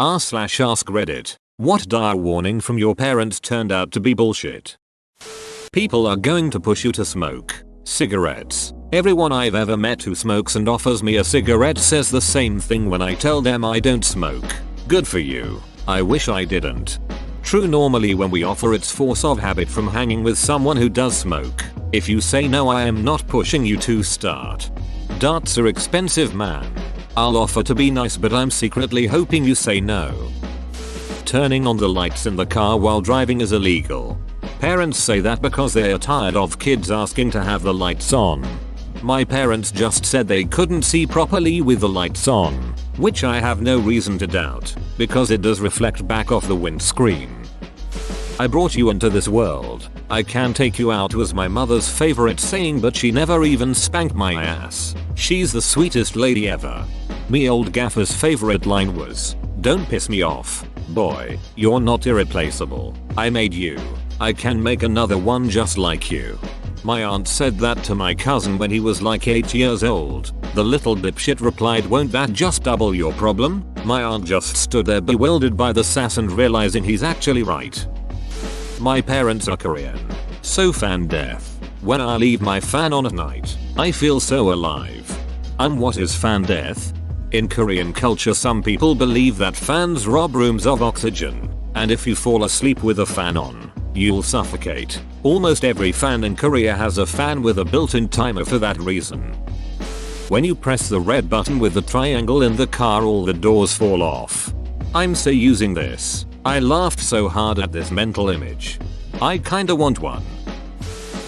r/ask Reddit. What dire warning from your parents turned out to be bullshit? People are going to push you to smoke cigarettes. Everyone I've ever met who smokes and offers me a cigarette says the same thing when I tell them I don't smoke. Good for you. I wish I didn't. True, normally when we offer it's force of habit from hanging with someone who does smoke. If you say no, I am not pushing you to start. Darts are expensive, man. I'll offer to be nice, but I'm secretly hoping you say no. Turning on the lights in the car while driving is illegal. Parents say that because they are tired of kids asking to have the lights on. My parents just said they couldn't see properly with the lights on, which I have no reason to doubt, because it does reflect back off the windscreen. I brought you into this world. I can take you out was my mother's favorite saying, but she never even spanked my ass. She's the sweetest lady ever. Me old gaffer's favorite line was, "Don't piss me off, boy, you're not irreplaceable. I made you. I can make another one just like you." My aunt said that to my cousin when he was like 8 years old. The little dipshit replied, "Won't that just double your problem?" My aunt just stood there bewildered by the sass and realizing he's actually right. My parents are Korean, so fan death. When I leave my fan on at night, I feel so alive. What is fan death? In Korean culture, some people believe that fans rob rooms of oxygen, and if you fall asleep with a fan on, you'll suffocate. Almost every fan in Korea has a fan with a built-in timer for that reason. When you press the red button with the triangle in the car, all the doors fall off. I'm so using this. I laughed so hard at this mental image. I kinda want one.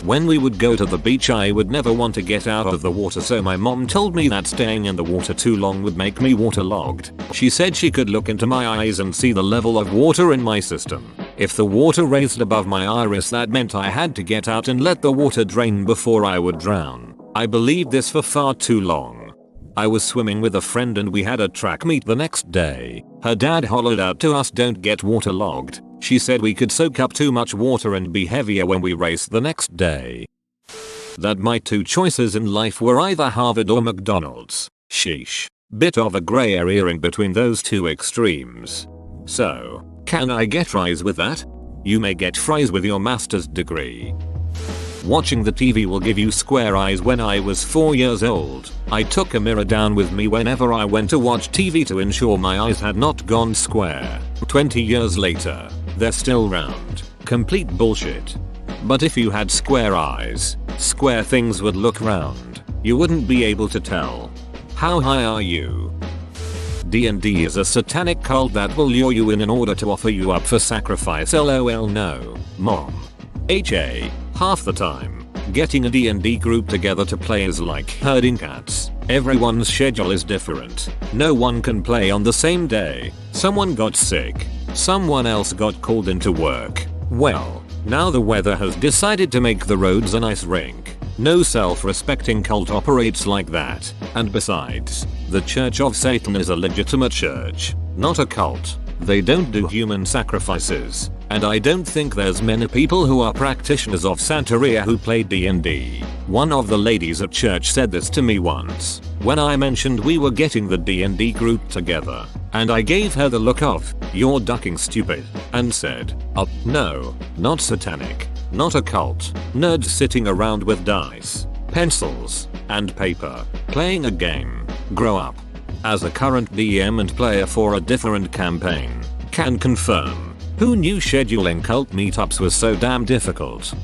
When we would go to the beach, I would never want to get out of the water, so my mom told me that staying in the water too long would make me waterlogged. She said she could look into my eyes and see the level of water in my system. If the water raised above my iris, that meant I had to get out and let the water drain before I would drown. I believed this for far too long. I was swimming with a friend and we had a track meet the next day. Her dad hollered out to us, "Don't get waterlogged." She said we could soak up too much water and be heavier when we raced the next day. That my two choices in life were either Harvard or McDonald's. Sheesh. Bit of a grey area in between those two extremes. So, can I get fries with that? You may get fries with your master's degree. Watching the TV will give you square eyes. When I was 4 years old, I took a mirror down with me whenever I went to watch TV to ensure my eyes had not gone square. 20 years later, they're still round. Complete bullshit. But if you had square eyes, square things would look round. You wouldn't be able to tell. How high are you? D&D is a satanic cult that will lure you in order to offer you up for sacrifice. LOL no, mom. Half the time, getting a D&D group together to play is like herding cats. Everyone's schedule is different. No one can play on the same day. Someone got sick. Someone else got called into work. Well, now the weather has decided to make the roads an ice rink. No self-respecting cult operates like that. And besides, the Church of Satan is a legitimate church, not a cult. They don't do human sacrifices. And I don't think there's many people who are practitioners of Santeria who play D&D. One of the ladies at church said this to me once, when I mentioned we were getting the D&D group together. And I gave her the look of, "You're ducking stupid," and said, "Oh, no, not satanic. Not a cult. Nerds sitting around with dice, pencils, and paper, playing a game. Grow up." As a current DM and player for a different campaign, can confirm. Who knew scheduling cult meetups was so damn difficult?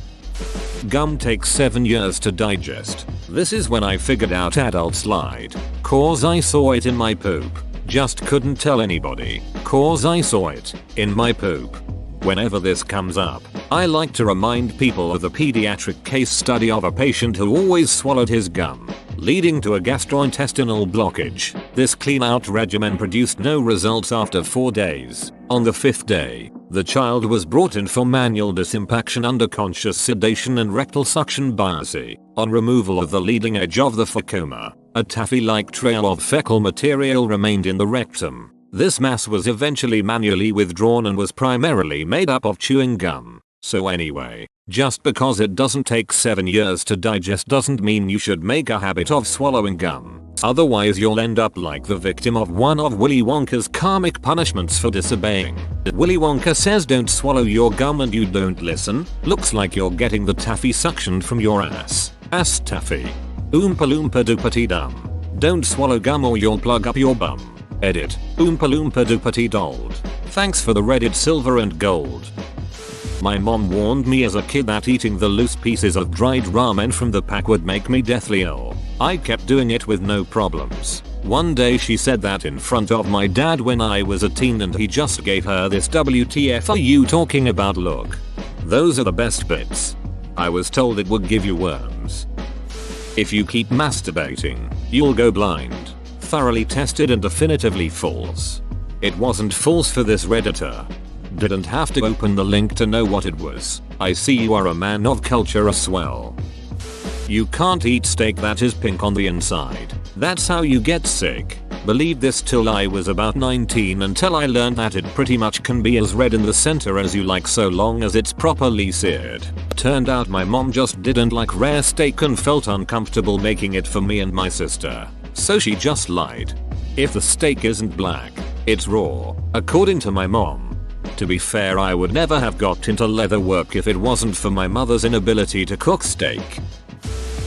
Gum takes 7 years to digest. This is when I figured out adults lied. Cause I saw it in my poop. Just couldn't tell anybody. Cause I saw it in my poop. Whenever this comes up, I like to remind people of the pediatric case study of a patient who always swallowed his gum, leading to a gastrointestinal blockage. This clean-out regimen produced no results after 4 days. On the 5th day, the child was brought in for manual disimpaction under conscious sedation and rectal suction biopsy. On removal of the leading edge of the fecoma, a taffy-like trail of fecal material remained in the rectum. This mass was eventually manually withdrawn and was primarily made up of chewing gum. So anyway, just because it doesn't take 7 years to digest doesn't mean you should make a habit of swallowing gum. Otherwise you'll end up like the victim of one of Willy Wonka's karmic punishments for disobeying. Willy Wonka says don't swallow your gum and you don't listen. Looks like you're getting the taffy suctioned from your ass. Ass taffy. Oompa loompa doopity dum. Don't swallow gum or you'll plug up your bum. Edit. Oompa loompa doopity dold. Thanks for the Reddit silver and gold. My mom warned me as a kid that eating the loose pieces of dried ramen from the pack would make me deathly ill. I kept doing it with no problems. One day she said that in front of my dad when I was a teen and he just gave her this "WTF are you talking about look. Those are the best bits. I was told it would give you worms. If you keep masturbating, you'll go blind. Thoroughly tested and definitively false. It wasn't false for this Redditor. Didn't have to open the link to know what it was. I see you are a man of culture as well. You can't eat steak that is pink on the inside. That's how you get sick. Believed this till I was about 19 until I learned that it pretty much can be as red in the center as you like so long as it's properly seared. Turned out my mom just didn't like rare steak and felt uncomfortable making it for me and my sister. So she just lied. If the steak isn't black, it's raw, according to my mom. To be fair, I would never have got into leather work if it wasn't for my mother's inability to cook steak.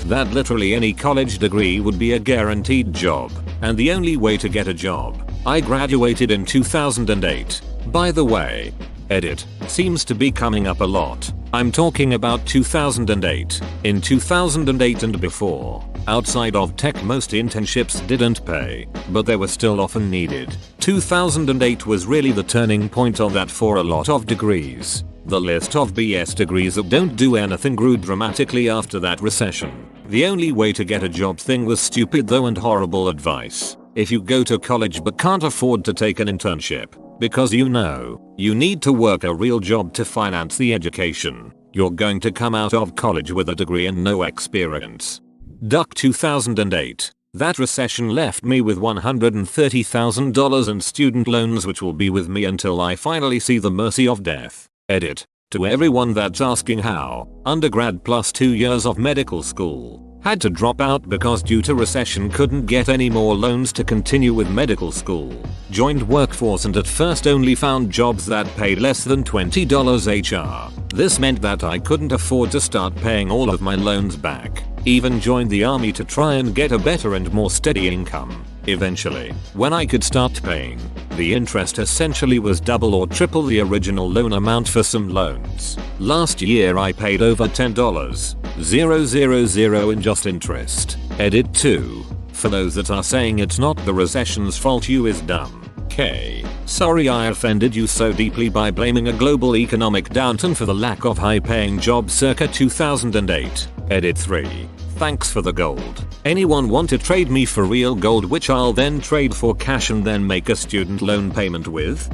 That literally any college degree would be a guaranteed job, and the only way to get a job. I graduated in 2008. By the way, edit, seems to be coming up a lot. I'm talking about 2008. In 2008 and before, outside of tech most internships didn't pay, but they were still often needed. 2008 was really the turning point of that for a lot of degrees. The list of BS degrees that don't do anything grew dramatically after that recession. The only way to get a job thing was stupid though and horrible advice. If you go to college but can't afford to take an internship, because you know, you need to work a real job to finance the education, you're going to come out of college with a degree and no experience. Duck 2008. That recession left me with $130,000 in student loans which will be with me until I finally see the mercy of death. Edit. To everyone that's asking how, undergrad plus 2 years of medical school, had to drop out because due to recession couldn't get any more loans to continue with medical school. Joined workforce and at first only found jobs that paid less than $20 HR. This meant that I couldn't afford to start paying all of my loans back. Even joined the army to try and get a better and more steady income. Eventually, when I could start paying, the interest essentially was double or triple the original loan amount for some loans. Last year I paid over $10,000 in just interest. Edit 2. For those that are saying it's not the recession's fault, you is dumb. K. Sorry I offended you so deeply by blaming a global economic downturn for the lack of high-paying jobs circa 2008. Edit 3. Thanks for the gold. Anyone want to trade me for real gold which I'll then trade for cash and then make a student loan payment with?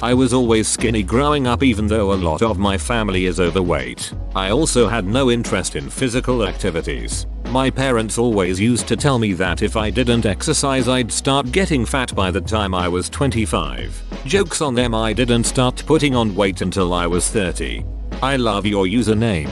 I was always skinny growing up even though a lot of my family is overweight. I also had no interest in physical activities. My parents always used to tell me that if I didn't exercise I'd start getting fat by the time I was 25. Jokes on them, I didn't start putting on weight until I was 30. I love your username.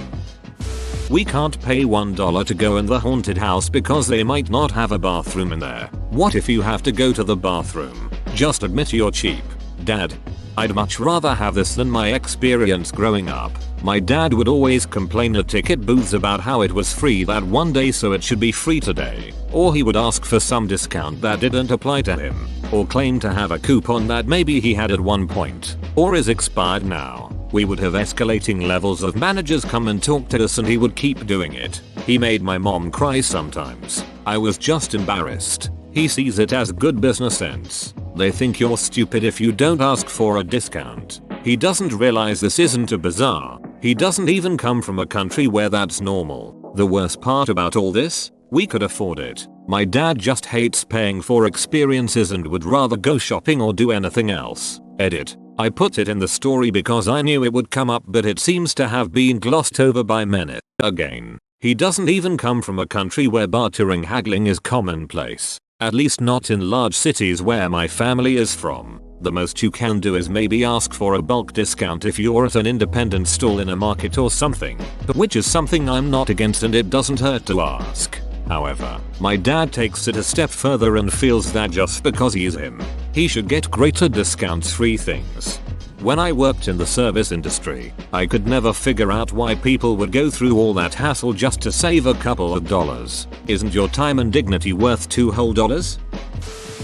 We can't pay $1 to go in the haunted house because they might not have a bathroom in there. What if you have to go to the bathroom? Just admit you're cheap. Dad. I'd much rather have this than my experience growing up. My dad would always complain at ticket booths about how it was free that one day so it should be free today. Or he would ask for some discount that didn't apply to him. Or claim to have a coupon that maybe he had at one point. Or is expired now. We would have escalating levels of managers come and talk to us and he would keep doing it. He made my mom cry sometimes. I was just embarrassed. He sees it as good business sense. They think you're stupid if you don't ask for a discount. He doesn't realize this isn't a bazaar. He doesn't even come from a country where that's normal. The worst part about all this? We could afford it. My dad just hates paying for experiences and would rather go shopping or do anything else. Edit. I put it in the story because I knew it would come up but it seems to have been glossed over by many. Again, he doesn't even come from a country where bartering haggling is commonplace. At least not in large cities where my family is from. The most you can do is maybe ask for a bulk discount if you're at an independent stall in a market or something, which is something I'm not against and it doesn't hurt to ask. However, my dad takes it a step further and feels that just because he is him, he should get greater discounts free things. When I worked in the service industry, I could never figure out why people would go through all that hassle just to save a couple of dollars. Isn't your time and dignity worth $2 whole?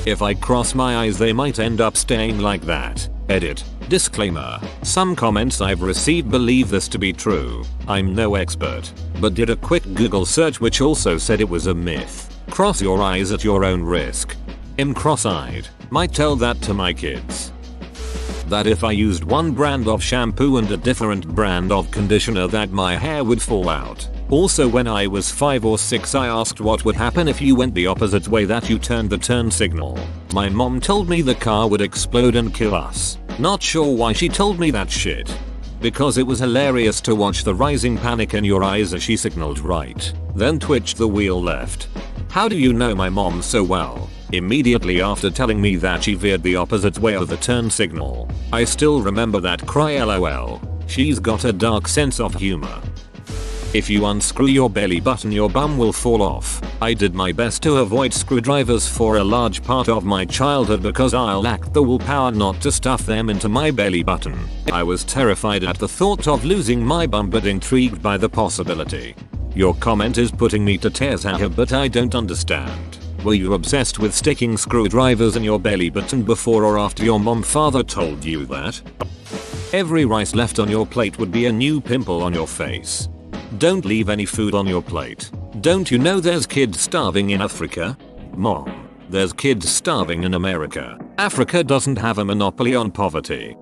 If I cross my eyes they might end up staying like that. Edit. Disclaimer. Some comments I've received believe this to be true. I'm no expert, but did a quick Google search which also said it was a myth. Cross your eyes at your own risk. I'm cross-eyed. Might tell that to my kids. That if I used one brand of shampoo and a different brand of conditioner that my hair would fall out. Also when I was 5 or 6 I asked what would happen if you went the opposite way that you turned the turn signal. My mom told me the car would explode and kill us. Not sure why she told me that shit. Because it was hilarious to watch the rising panic in your eyes as she signaled right, then twitched the wheel left. How do you know my mom so well? Immediately after telling me that she veered the opposite way of the turn signal. I still remember that cry lol. She's got a dark sense of humor. If you unscrew your belly button your bum will fall off. I did my best to avoid screwdrivers for a large part of my childhood because I lacked the willpower not to stuff them into my belly button. I was terrified at the thought of losing my bum but intrigued by the possibility. Your comment is putting me to tears here but I don't understand. Were you obsessed with sticking screwdrivers in your belly button before or after your father told you that? Every rice left on your plate would be a new pimple on your face. Don't leave any food on your plate. Don't you know there's kids starving in Africa? Mom, there's kids starving in America. Africa doesn't have a monopoly on poverty.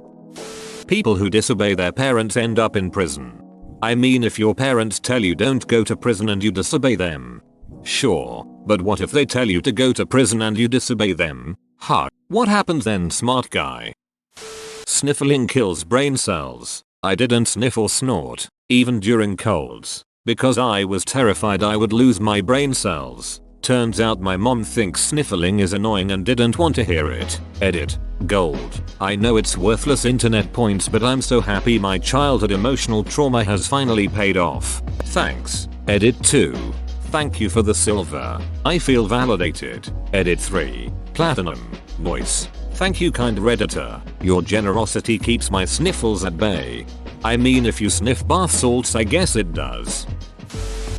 People who disobey their parents end up in prison. I mean if your parents tell you don't go to prison and you disobey them. Sure, but what if they tell you to go to prison and you disobey them? Huh, what happens then, smart guy? Sniffling kills brain cells. I didn't sniff or snort, even during colds, because I was terrified I would lose my brain cells. Turns out my mom thinks sniffling is annoying and didn't want to hear it. Edit. Gold. I know it's worthless internet points but I'm so happy my childhood emotional trauma has finally paid off. Thanks. Edit 2. Thank you for the silver. I feel validated. Edit 3. Platinum. Voice. Thank you kind Redditor. Your generosity keeps my sniffles at bay. I mean if you sniff bath salts I guess it does.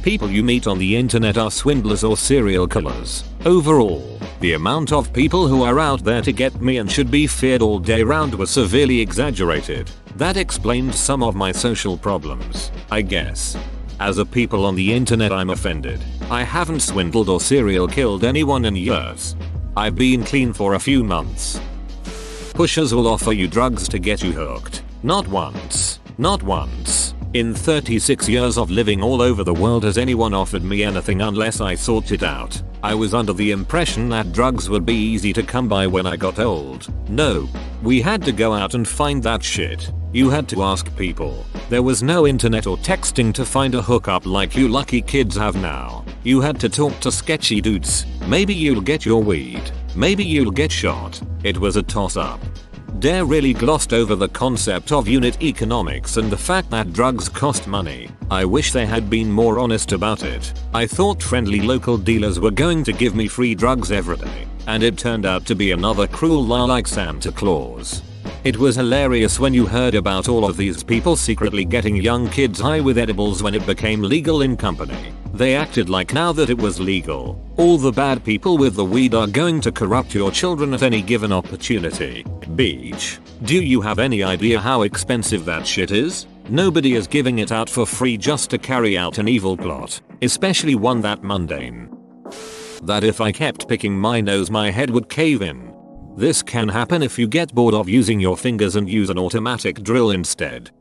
People you meet on the internet are swindlers or serial killers. Overall, the amount of people who are out there to get me and should be feared all day round was severely exaggerated. That explains some of my social problems, I guess. As a people on the internet I'm offended. I haven't swindled or serial killed anyone in years. I've been clean for a few months. Pushers will offer you drugs to get you hooked. Not once. Not once. In 36 years of living all over the world has anyone offered me anything unless I sought it out. I was under the impression that drugs would be easy to come by when I got old. No. We had to go out and find that shit. You had to ask people. There was no internet or texting to find a hookup like you lucky kids have now. You had to talk to sketchy dudes. Maybe you'll get your weed. Maybe you'll get shot. It was a toss-up. Dare really glossed over the concept of unit economics and the fact that drugs cost money. I wish they had been more honest about it. I thought friendly local dealers were going to give me free drugs every day, and it turned out to be another cruel lie like Santa Claus. It was hilarious when you heard about all of these people secretly getting young kids high with edibles when it became legal in company. They acted like now that it was legal, all the bad people with the weed are going to corrupt your children at any given opportunity. Beach. Do you have any idea how expensive that shit is? Nobody is giving it out for free just to carry out an evil plot, especially one that mundane. That if I kept picking my nose my head would cave in. This can happen if you get bored of using your fingers and use an automatic drill instead.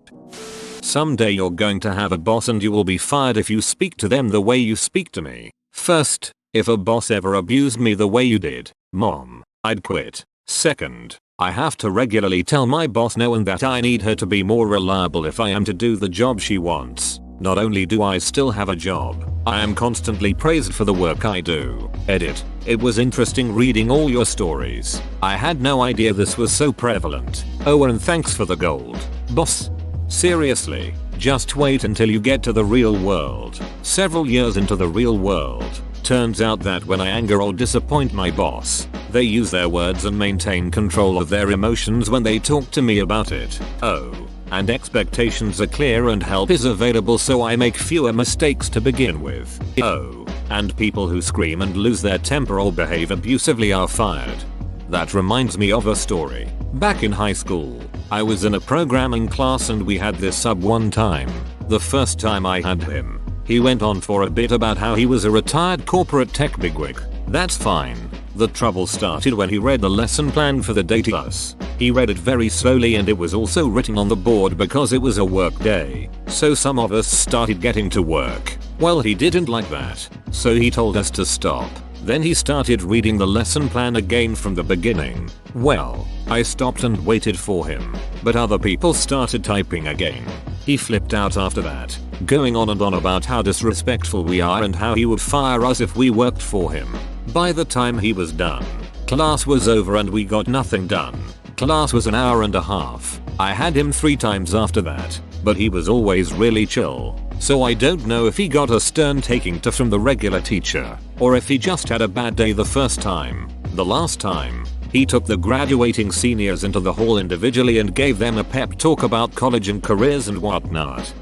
Someday you're going to have a boss and you will be fired if you speak to them the way you speak to me. First, if a boss ever abused me the way you did, Mom, I'd quit. Second, I have to regularly tell my boss no and that I need her to be more reliable if I am to do the job she wants. Not only do I still have a job, I am constantly praised for the work I do. Edit. It was interesting reading all your stories. I had no idea this was so prevalent. Oh, and thanks for the gold, boss. Seriously, just wait until you get to the real world. Several years into the real world, turns out that when I anger or disappoint my boss, they use their words and maintain control of their emotions when they talk to me about it. Oh, and expectations are clear and help is available, so I make fewer mistakes to begin with. Oh, and people who scream and lose their temper or behave abusively are fired. That reminds me of a story. Back in high school, I was in a programming class and we had this sub one time. The first time I had him, he went on for a bit about how he was a retired corporate tech bigwig. That's fine. The trouble started when he read the lesson plan for the day to us. He read it very slowly and it was also written on the board because it was a work day. So some of us started getting to work. Well, he didn't like that, so he told us to stop. Then he started reading the lesson plan again from the beginning. Well, I stopped and waited for him, but other people started typing again. He flipped out after that, going on and on about how disrespectful we are and how he would fire us if we worked for him. By the time he was done, class was over and we got nothing done. Class was an hour and a half. I had him 3 times after that, but he was always really chill. So I don't know if he got a stern taking to from the regular teacher, or if he just had a bad day the first time. The last time, he took the graduating seniors into the hall individually and gave them a pep talk about college and careers and whatnot.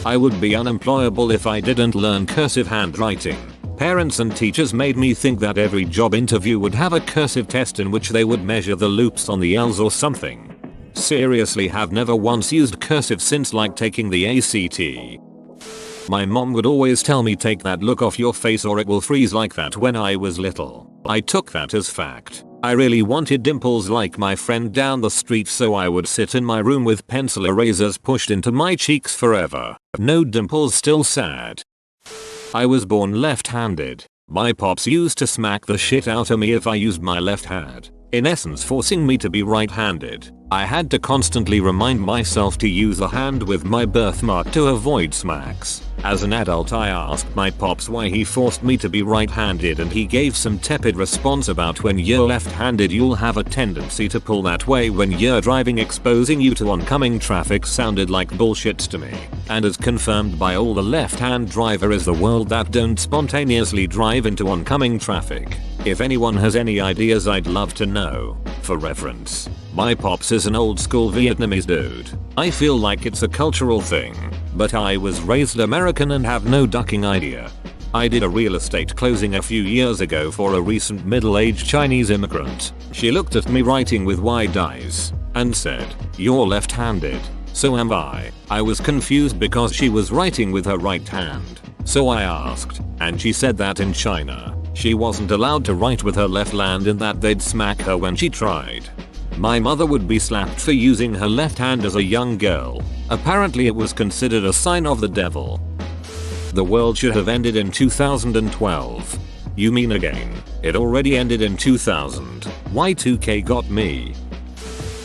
I would be unemployable if I didn't learn cursive handwriting. Parents and teachers made me think that every job interview would have a cursive test in which they would measure the loops on the L's or something. Seriously, have never once used cursive since like taking the ACT. My mom would always tell me take that look off your face or it will freeze like that when I was little. I took that as fact. I really wanted dimples like my friend down the street, so I would sit in my room with pencil erasers pushed into my cheeks forever. No dimples, still sad. I was born left-handed. My pops used to smack the shit out of me if I used my left hand, in essence forcing me to be right-handed. I had to constantly remind myself to use the hand with my birthmark to avoid smacks. As an adult, I asked my pops why he forced me to be right-handed, and he gave some tepid response about when you're left-handed you'll have a tendency to pull that way when you're driving, exposing you to oncoming traffic. Sounded like bullshit to me, and as confirmed by all, the left-hand driver is the world that don't spontaneously drive into oncoming traffic. If anyone has any ideas, I'd love to know. For reference, my pops is an old school Vietnamese dude. I feel like it's a cultural thing, but I was raised American and have no ducking idea. I did a real estate closing a few years ago for a recent middle-aged Chinese immigrant. She looked at me writing with wide eyes and said, "You're left-handed." So am I. I was confused because she was writing with her right hand. So I asked, and she said that in China, she wasn't allowed to write with her left hand and that they'd smack her when she tried. My mother would be slapped for using her left hand as a young girl. Apparently it was considered a sign of the devil. The world should have ended in 2012. You mean again? It already ended in 2000. Y2K got me.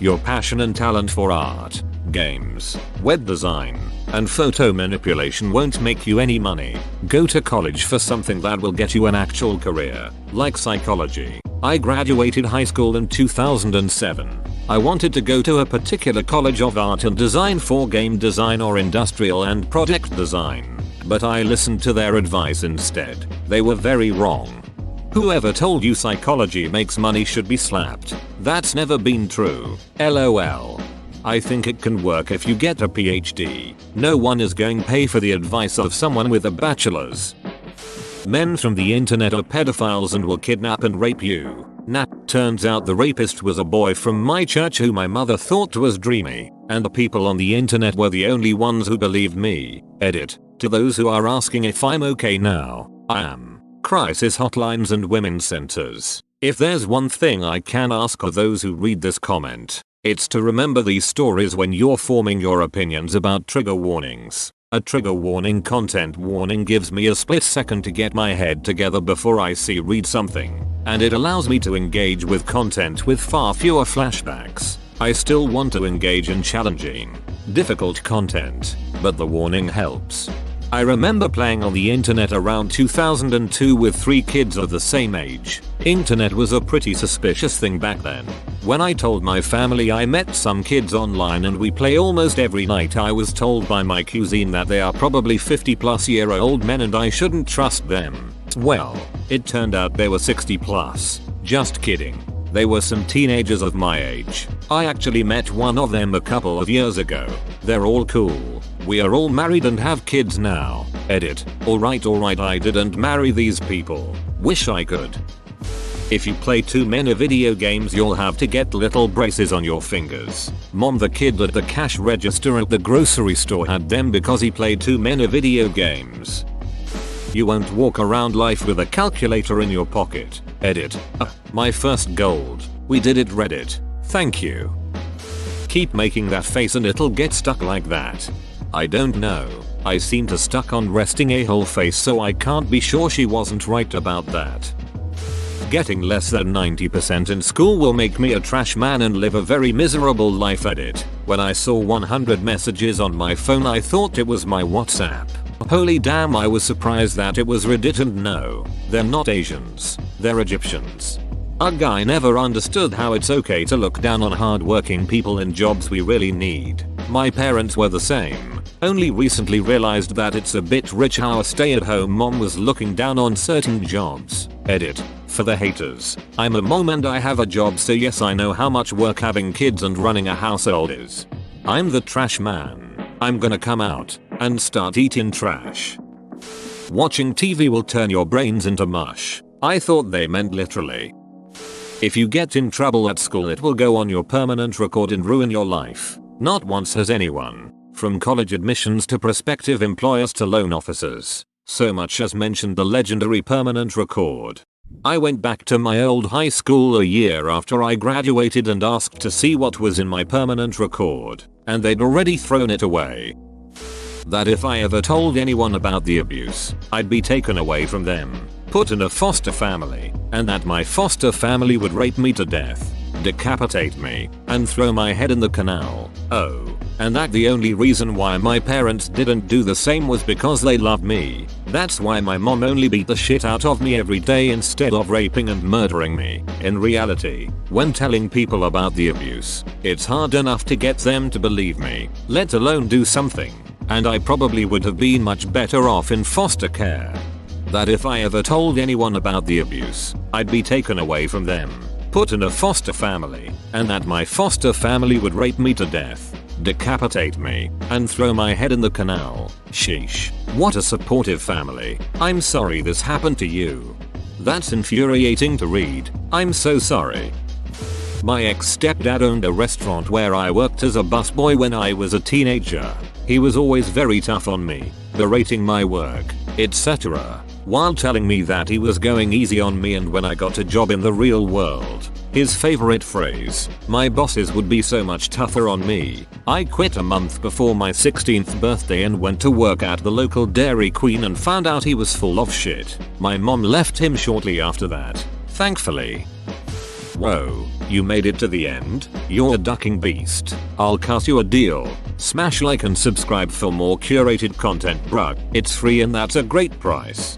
Your passion and talent for art, games, web design, and photo manipulation won't make you any money. Go to college for something that will get you an actual career, like psychology. I graduated high school in 2007. I wanted to go to a particular college of art and design for game design or industrial and product design, but I listened to their advice instead. They were very wrong. Whoever told you psychology makes money should be slapped. That's never been true. LOL. I think it can work if you get a PhD. No one is going to pay for the advice of someone with a bachelor's. Men from the internet are pedophiles and will kidnap and rape you. Nah, turns out the rapist was a boy from my church who my mother thought was dreamy, and the people on the internet were the only ones who believed me. Edit. To those who are asking if I'm okay now, I am. Crisis hotlines and women's centers. If there's one thing I can ask of those who read this comment, it's to remember these stories when you're forming your opinions about trigger warnings. A trigger warning content warning gives me a split second to get my head together before I read something, and it allows me to engage with content with far fewer flashbacks. I still want to engage in challenging, difficult content, but the warning helps. I remember playing on the internet around 2002 with 3 kids of the same age. Internet was a pretty suspicious thing back then. When I told my family I met some kids online and we play almost every night, I was told by my cuisine that they are probably 50+ year old men and I shouldn't trust them. Well, it turned out they were 60+. Just kidding. They were some teenagers of my age. I actually met one of them a couple of years ago. They're all cool. We are all married and have kids now. Edit. Alright, I didn't marry these people. Wish I could. If you play too many video games, you'll have to get little braces on your fingers. Mom, the kid at the cash register at the grocery store had them because he played too many video games. You won't walk around life with a calculator in your pocket. Edit. My first gold. We did it, Reddit. Thank you. Keep making that face and it'll get stuck like that. I don't know. I seem to stuck on resting a whole face, so I can't be sure she wasn't right about that. Getting less than 90% in school will make me a trash man and live a very miserable life. Edit. When I saw 100 messages on my phone, I thought it was my WhatsApp. Holy damn, I was surprised that it was Reddit, and no, they're not Asians, they're Egyptians. Ugh, I never understood how it's okay to look down on hard-working people in jobs we really need. My parents were the same. Only recently realized that it's a bit rich how a stay-at-home mom was looking down on certain jobs. Edit. For the haters, I'm a mom and I have a job, so yes, I know how much work having kids and running a household is. I'm the trash man. I'm gonna come out and start eating trash. Watching TV will turn your brains into mush. I thought they meant literally. If you get in trouble at school, it will go on your permanent record and ruin your life. Not once has anyone, from college admissions to prospective employers to loan officers, so much as mentioned the legendary permanent record. I went back to my old high school a year after I graduated and asked to see what was in my permanent record, and they'd already thrown it away. That if I ever told anyone about the abuse, I'd be taken away from them, put in a foster family, and that my foster family would rape me to death, decapitate me, and throw my head in the canal. Oh, and that the only reason why my parents didn't do the same was because they loved me. That's why my mom only beat the shit out of me every day instead of raping and murdering me. In reality, when telling people about the abuse, it's hard enough to get them to believe me, let alone do something. And I probably would have been much better off in foster care. That if I ever told anyone about the abuse, I'd be taken away from them, put in a foster family, and that my foster family would rape me to death, decapitate me, and throw my head in the canal. Sheesh. What a supportive family. I'm sorry this happened to you. That's infuriating to read. I'm so sorry. My ex-stepdad owned a restaurant where I worked as a busboy when I was a teenager. He was always very tough on me, berating my work, etc., while telling me that he was going easy on me, and when I got a job in the real world, his favorite phrase, my bosses would be so much tougher on me. I quit a month before my 16th birthday and went to work at the local Dairy Queen and found out he was full of shit. My mom left him shortly after that, thankfully. Whoa, you made it to the end? You're a ducking beast. I'll cut you a deal. Smash like and subscribe for more curated content, bruh. It's free and that's a great price.